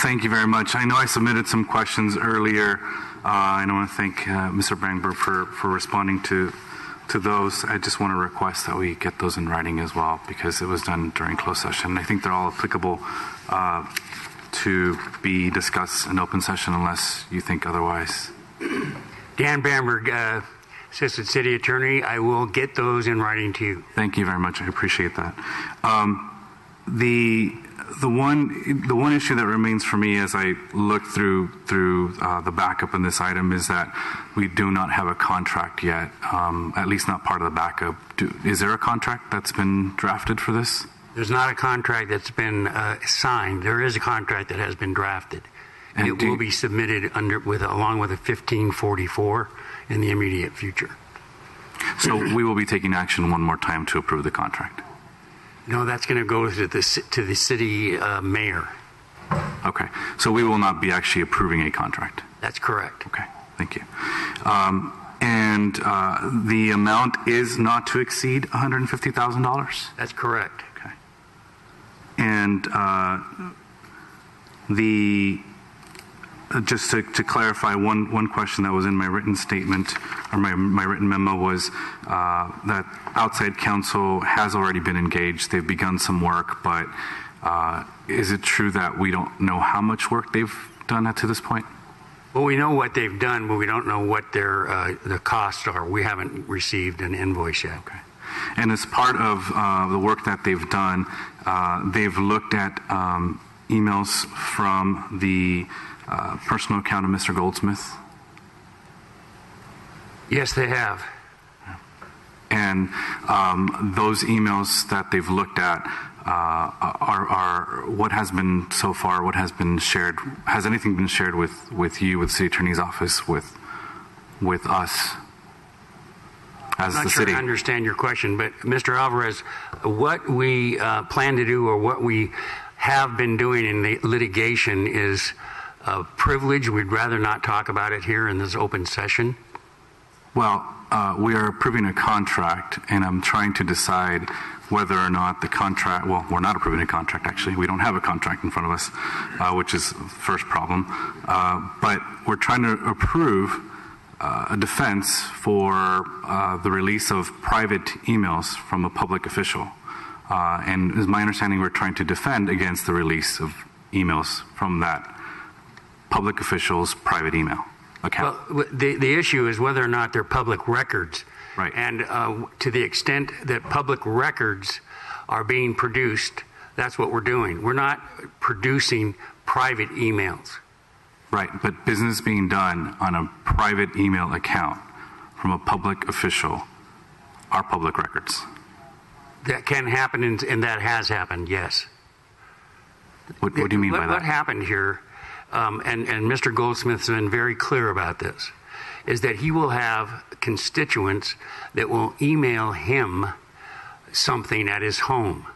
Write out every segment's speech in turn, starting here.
Thank you very much. I know I submitted some questions earlier. I want to thank Mr. Brangberg for responding to those. I just want to request that we get those in writing as well, because it was done during closed session. I think they're all applicable to be discussed in open session unless you think otherwise. Dan Bamberg, Assistant City Attorney, I will get those in writing to you. Thank you very much. I appreciate that. The one issue that remains for me as I look through the backup in this item is that we do not have a contract yet, at least not part of the backup. Is there a contract that's been drafted for this? There's not a contract that's been signed. There is a contract that has been drafted. And it will be submitted along with a 1544 in the immediate future. So we will be taking action one more time to approve the contract. No, that's going to go to the city mayor. Okay, so we will not be actually approving a contract. That's correct. Okay, thank you. And the amount is not to exceed $150,000? That's correct. Okay. And just to clarify, one question that was in my written statement, or my written memo, was that outside counsel has already been engaged. They've begun some work, but is it true that we don't know how much work they've done to this point? Well, we know what they've done, but we don't know what their the costs are. We haven't received an invoice yet. Okay. And as part of the work that they've done, they've looked at emails from the personal account of Mr. Goldsmith? Yes, they have. And those emails that they've looked at are what has been so far, what has been shared, has anything been shared with you, with the City Attorney's Office, with us as the city? I'm not sure I understand your question, but Mr. Alvarez, what we plan to do, or what we have been doing in the litigation, is a privilege. We'd rather not talk about it here in this open session. Well, we are approving a contract, and I'm trying to decide whether or not the contract, well, we're not approving a contract, actually. We don't have a contract in front of us, which is the first problem. But we're trying to approve a defense for the release of private emails from a public official. And as my understanding, we're trying to defend against the release of emails from that public official's private email account. Well, the issue is whether or not they're public records. Right. And to the extent that public records are being produced, that's what we're doing. We're not producing private emails. Right, but business being done on a private email account from a public official are public records. That can happen, and that has happened, yes. What do you mean by that? What happened here, and Mr. Goldsmith's been very clear about this, is that he will have constituents that will email him something at his home.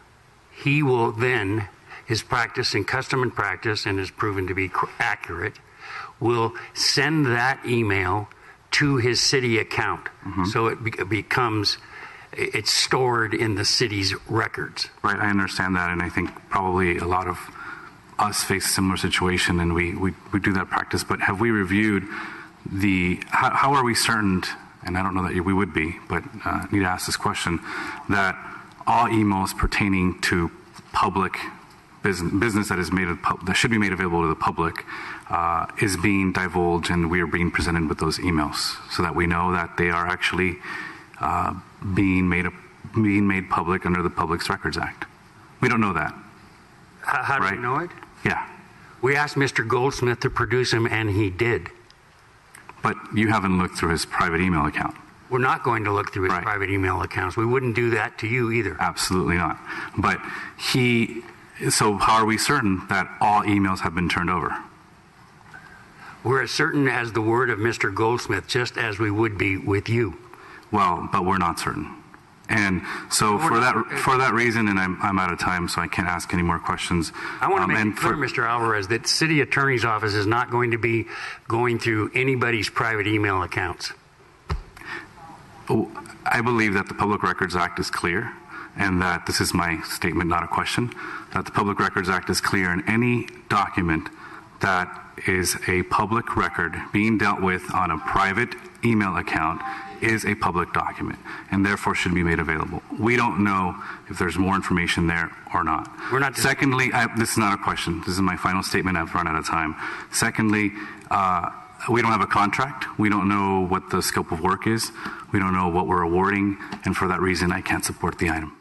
He will then, his practice and custom and practice, and is proven to be accurate, will send that email to his city account. Mm-hmm. So it becomes, it's stored in the city's records. Right, I understand that, and I think probably a lot of us face a similar situation, and we do that practice. But have we reviewed how are we certain, and I don't know that we would be, but I need to ask this question, that all emails pertaining to public business that is that should be made available to the public is being divulged, and we are being presented with those emails, so that we know that they are actually being made public under the Public Records Act? We don't know that. How do you know it? Yeah. We asked Mr. Goldsmith to produce them, and he did. But you haven't looked through his private email account. We're not going to look through his private email accounts. We wouldn't do that to you either. Absolutely not. But so how are we certain that all emails have been turned over? We're as certain as the word of Mr. Goldsmith, just as we would be with you. Well, but we're not certain. And so for that reason, and I'm out of time, so I can't ask any more questions. I want to make it clear, Mr. Alvarez, that City Attorney's Office is not going to be going through anybody's private email accounts. I believe that the Public Records Act is clear, and that this is my statement, not a question, that the Public Records Act is clear, and any document that is a public record being dealt with on a private email account is a public document and therefore should be made available. We don't know if there's more information there or not. We're not. Secondly, this is not a question. This is my final statement. I've run out of time. Secondly, we don't have a contract. We don't know what the scope of work is. We don't know what we're awarding, and for that reason, I can't support the item.